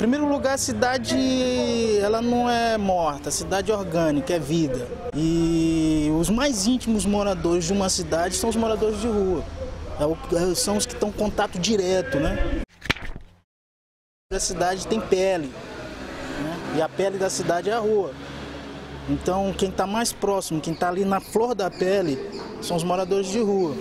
primeiro lugar, a cidade ela não é morta, a cidade é orgânica, é vida. E os mais íntimos moradores de uma cidade são os moradores de rua. São os que estão em contato direto, né? A cidade tem pele, né? E a pele da cidade é a rua. Então, quem está mais próximo, quem está ali na flor da pele, são os moradores de rua.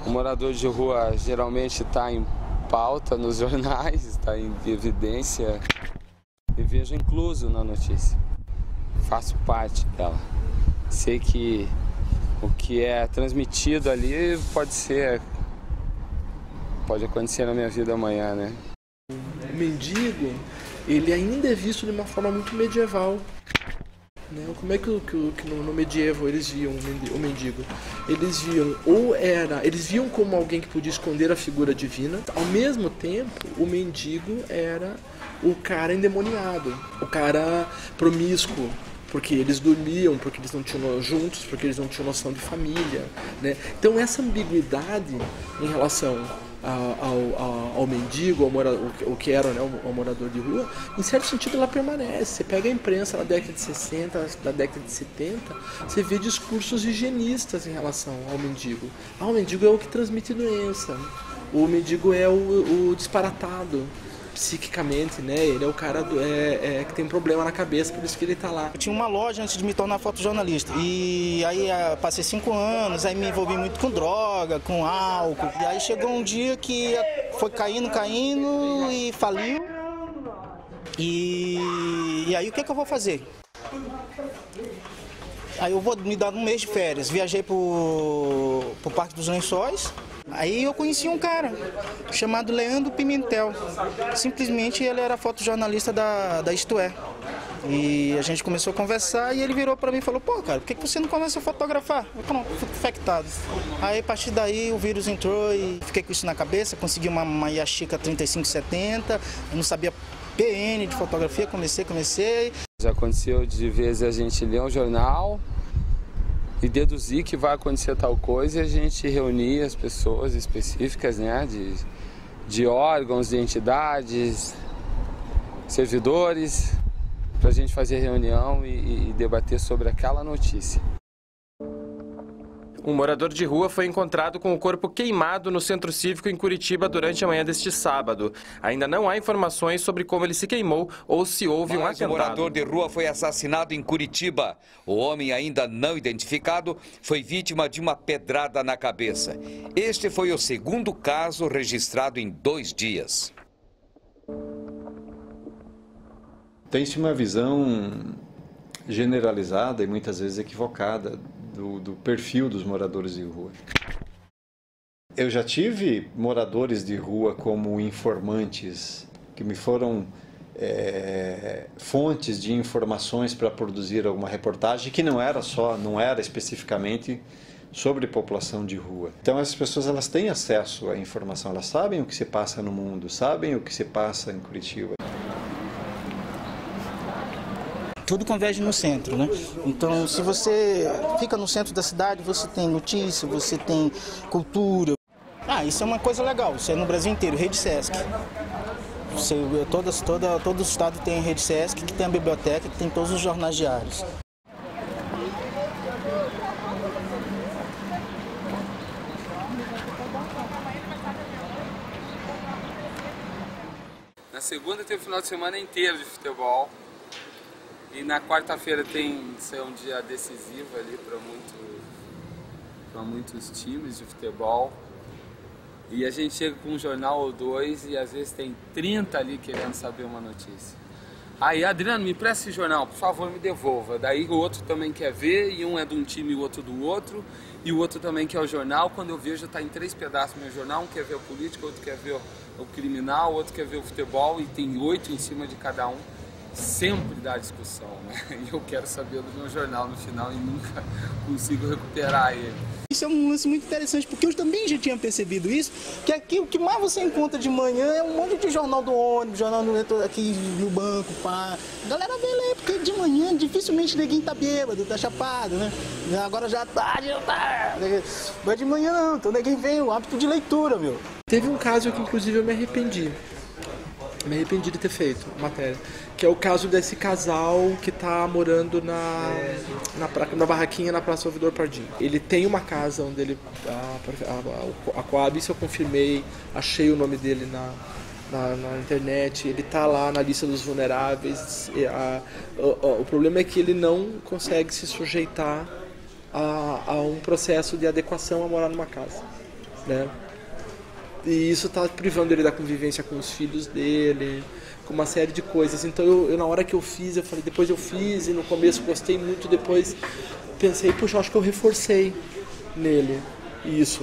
O morador de rua geralmente está em pauta nos jornais, está em evidência. Eu vejo incluso na notícia. Faço parte dela. Sei que o que é transmitido ali pode acontecer na minha vida amanhã, né? O mendigo, ele ainda é visto de uma forma muito medieval. Né? Como é que no medievo eles viam o mendigo? Eles viam como alguém que podia esconder a figura divina. Ao mesmo tempo, o mendigo era o cara endemoniado, o cara promíscuo, porque eles dormiam, porque eles não tinham juntos, porque eles não tinham noção de família, né? Então essa ambiguidade em relação ao mendigo, o que era, né, o morador de rua, em certo sentido ela permanece. Você pega a imprensa da década de 60, da década de 70, você vê discursos higienistas em relação ao mendigo. O mendigo é o que transmite doença, o mendigo é o disparatado psiquicamente, né? Ele é o cara que tem um problema na cabeça, por isso que ele tá lá. Eu tinha uma loja antes de me tornar fotojornalista. E aí passei 5 anos, aí me envolvi muito com droga, com álcool. E aí chegou um dia que foi caindo e faliu. E aí o que eu vou fazer? Aí eu vou me dar um mês de férias. Viajei pro Parque dos Lençóis. Aí eu conheci um cara chamado Leandro Pimentel. Simplesmente ele era fotojornalista da Isto É. E a gente começou a conversar e ele virou pra mim e falou: pô, cara, por que você não começa a fotografar? Eu pronto, fui infectado. Aí a partir daí o vírus entrou e fiquei com isso na cabeça. Consegui uma Yashica 3570, eu não sabia PN de fotografia, comecei. Já aconteceu de vezes a gente ler um jornal e deduzir que vai acontecer tal coisa, e a gente reunir as pessoas específicas, né, de órgãos, de entidades, servidores, para a gente fazer reunião e debater sobre aquela notícia. Um morador de rua foi encontrado com o corpo queimado no Centro Cívico em Curitiba durante a manhã deste sábado. Ainda não há informações sobre como ele se queimou ou se houve um atentado. Um morador de rua foi assassinado em Curitiba. O homem, ainda não identificado, foi vítima de uma pedrada na cabeça. Este foi o segundo caso registrado em 2 dias. Tem-se uma visão generalizada e muitas vezes equivocada do perfil dos moradores de rua. Eu já tive moradores de rua como informantes, que me foram fontes de informações para produzir alguma reportagem que não era especificamente sobre população de rua. Então essas pessoas, elas têm acesso à informação, elas sabem o que se passa no mundo, sabem o que se passa em Curitiba. Tudo converge no centro, né? Então, se você fica no centro da cidade, você tem notícia, você tem cultura. Isso é uma coisa legal, isso é no Brasil inteiro, Rede Sesc. Todo o estado tem Rede Sesc, que tem a biblioteca, que tem todos os jornais diários. Na segunda tem o final de semana inteiro de futebol. E na quarta-feira tem ser um dia decisivo ali para muitos times de futebol. E a gente chega com um jornal ou 2 e às vezes tem 30 ali querendo saber uma notícia. Aí, Adriano, me presta esse jornal, por favor, me devolva. Daí o outro também quer ver, e um é de um time e o outro do outro. E o outro também quer o jornal. Quando eu vejo, está em 3 pedaços meu jornal. Um quer ver o político, outro quer ver o criminal, outro quer ver o futebol. E tem 8 em cima de cada um. Sempre dá discussão, né? E eu quero saber do meu jornal no final e nunca consigo recuperar ele. isso é um lance muito interessante, porque eu também já tinha percebido isso, que aqui o que mais você encontra de manhã é um monte de jornal do ônibus, jornal aqui no banco, pá. A galera vê lá, porque de manhã dificilmente ninguém tá bêbado, tá chapado, né? Agora já tá, mas de manhã não, então ninguém vem o hábito de leitura, meu. Teve um caso que inclusive eu me arrependi de ter feito matéria, que é o caso desse casal que está morando na barraquinha na Praça Ouvidor Pardinho. Ele tem uma casa onde ele, a Coab, isso eu confirmei, achei o nome dele na internet, ele está lá na lista dos vulneráveis. O problema é que ele não consegue se sujeitar a um processo de adequação a morar numa casa, né? E isso está privando ele da convivência com os filhos dele, com uma série de coisas. Então eu na hora que eu fiz, eu falei, depois eu fiz, e no começo gostei muito, depois pensei, puxa, eu acho que eu reforcei nele isso.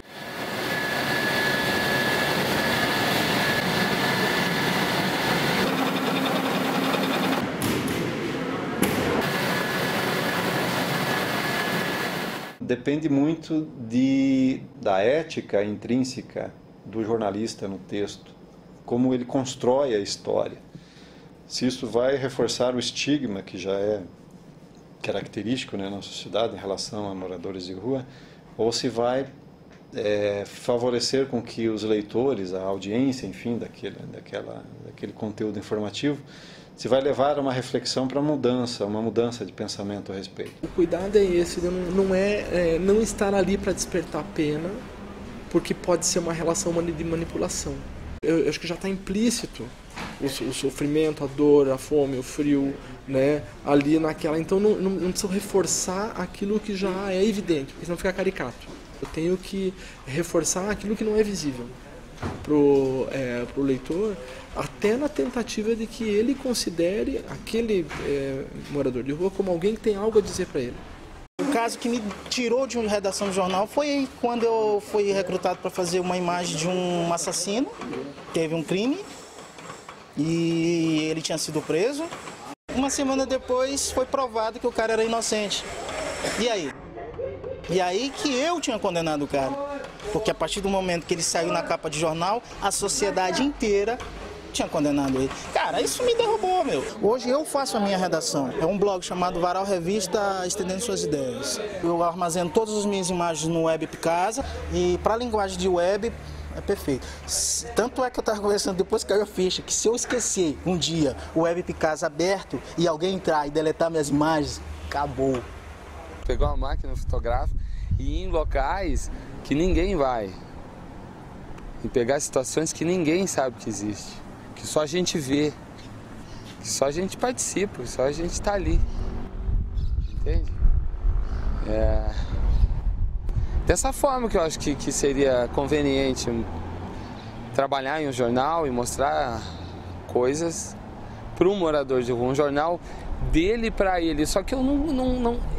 Depende muito da ética intrínseca do jornalista no texto, como ele constrói a história. Se isso vai reforçar o estigma que já é característico, né, na sociedade em relação a moradores de rua, ou se vai favorecer com que os leitores, a audiência, enfim, daquele conteúdo informativo, se vai levar a uma reflexão para uma mudança de pensamento a respeito. O cuidado é esse, não estar ali para despertar pena, porque pode ser uma relação de manipulação. Eu acho que já está implícito o sofrimento, a dor, a fome, o frio, né, ali naquela. Então não preciso reforçar aquilo que já é evidente, porque senão fica caricato. Eu tenho que reforçar aquilo que não é visível pro leitor, até na tentativa de que ele considere aquele morador de rua como alguém que tem algo a dizer para ele. O caso que me tirou de uma redação de jornal foi quando eu fui recrutado para fazer uma imagem de um assassino. Teve um crime e ele tinha sido preso. Uma semana depois foi provado que o cara era inocente. E aí? E aí que eu tinha condenado o cara. Porque a partir do momento que ele saiu na capa de jornal, a sociedade inteira tinha condenado ele. Cara, isso me derrubou, meu. Hoje eu faço a minha redação. É um blog chamado Varal Revista Estendendo Suas Ideias. Eu armazeno todas as minhas imagens no Web Picasa e para a linguagem de web é perfeito. Tanto é que eu estava conversando depois que caiu a ficha, que se eu esquecer um dia o Web Picasa aberto e alguém entrar e deletar minhas imagens, acabou. Pegou uma máquina fotográfica e ir em locais que ninguém vai. E pegar situações que ninguém sabe que existe. Que só a gente vê, que só a gente participa, que só a gente está ali, entende? Dessa forma que eu acho que seria conveniente trabalhar em um jornal e mostrar coisas para um morador de rua, um jornal dele para ele, só que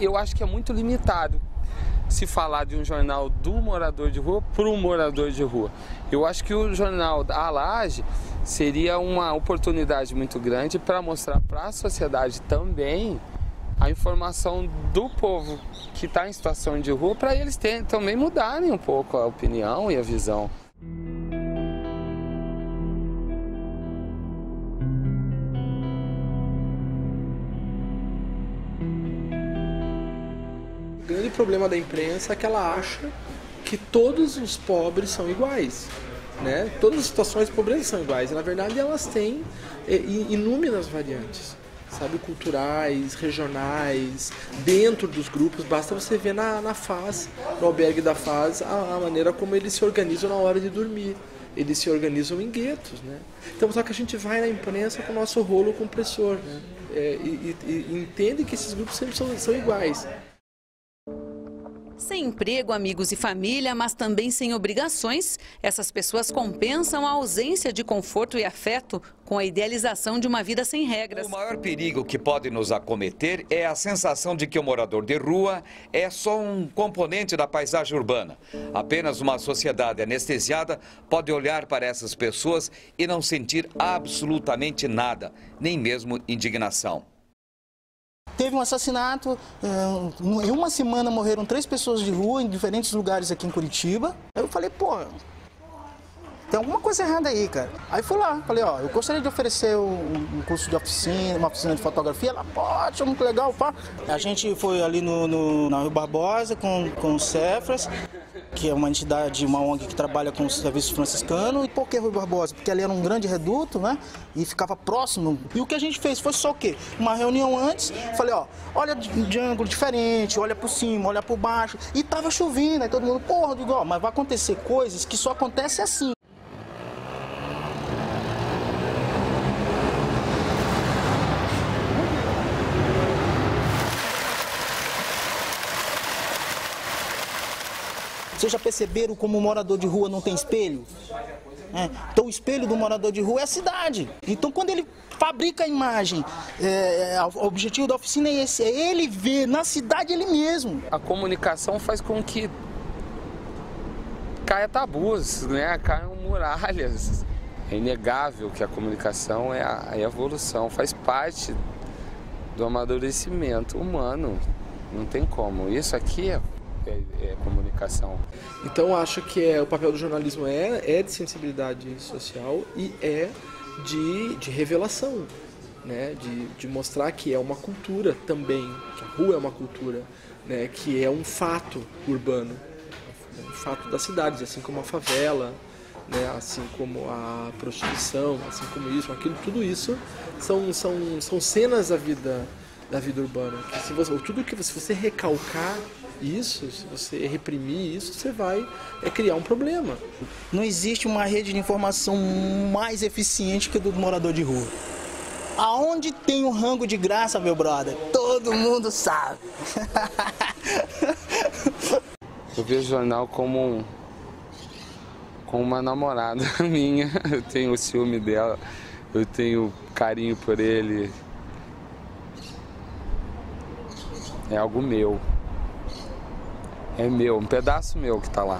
eu acho que é muito limitado se falar de um jornal do morador de rua para um morador de rua. Eu acho que o jornal A Laje seria uma oportunidade muito grande para mostrar para a sociedade também a informação do povo que está em situação de rua, para eles também mudarem um pouco a opinião e a visão. O grande problema da imprensa é que ela acha que todos os pobres são iguais, né? Todas as situações de pobreza são iguais. E, na verdade, elas têm inúmeras variantes, sabe? Culturais, regionais, dentro dos grupos. Basta você ver na FAS, no albergue da FAS, a maneira como eles se organizam na hora de dormir. Eles se organizam em guetos, né? Então, só que a gente vai na imprensa com o nosso rolo compressor, né? E entende que esses grupos sempre são iguais. Sem emprego, amigos e família, mas também sem obrigações, essas pessoas compensam a ausência de conforto e afeto com a idealização de uma vida sem regras. O maior perigo que pode nos acometer é a sensação de que o morador de rua é só um componente da paisagem urbana. Apenas uma sociedade anestesiada pode olhar para essas pessoas e não sentir absolutamente nada, nem mesmo indignação. teve um assassinato, em uma semana morreram 3 pessoas de rua em diferentes lugares aqui em Curitiba. Aí eu falei, pô, tem alguma coisa errada aí, cara. Aí fui lá, falei, ó, eu gostaria de oferecer um curso de oficina, uma oficina de fotografia. Ela, pô, achou muito legal, pá. A gente foi ali na Rui Barbosa com o Cefras, que é uma entidade, uma ONG que trabalha com o serviço franciscano. E por que Rui Barbosa? Porque ali era um grande reduto, né? E ficava próximo. E o que a gente fez foi só o quê? Uma reunião antes, falei, ó, olha de ângulo diferente, olha por cima, olha por baixo. E tava chovendo, aí todo mundo, porra, digo, ó, mas vai acontecer coisas que só acontecem assim. Vocês já perceberam como o morador de rua não tem espelho? Então o espelho do morador de rua é a cidade. Então quando ele fabrica a imagem, o objetivo da oficina é esse, é ele ver na cidade ele mesmo. A comunicação faz com que caia tabus, né? Caiam muralhas. É inegável que a comunicação é a evolução, faz parte do amadurecimento humano. Não tem como. Isso aqui é comunicação. Então acho que o papel do jornalismo é de sensibilidade social e é de revelação, né? De mostrar que é uma cultura também, que a rua é uma cultura, né? Que é um fato urbano, um fato das cidades, assim como a favela, né? Assim como a prostituição, assim como isso, aquilo, tudo isso são cenas da vida urbana. Que se você recalcar isso, se você reprimir isso, você vai criar um problema. Não existe uma rede de informação mais eficiente que a do morador de rua. Aonde tem um rango de graça, meu brother, todo mundo sabe. Eu vejo o jornal como uma namorada minha. Eu tenho o ciúme dela, eu tenho carinho por ele. É algo meu. É meu, um pedaço meu que tá lá.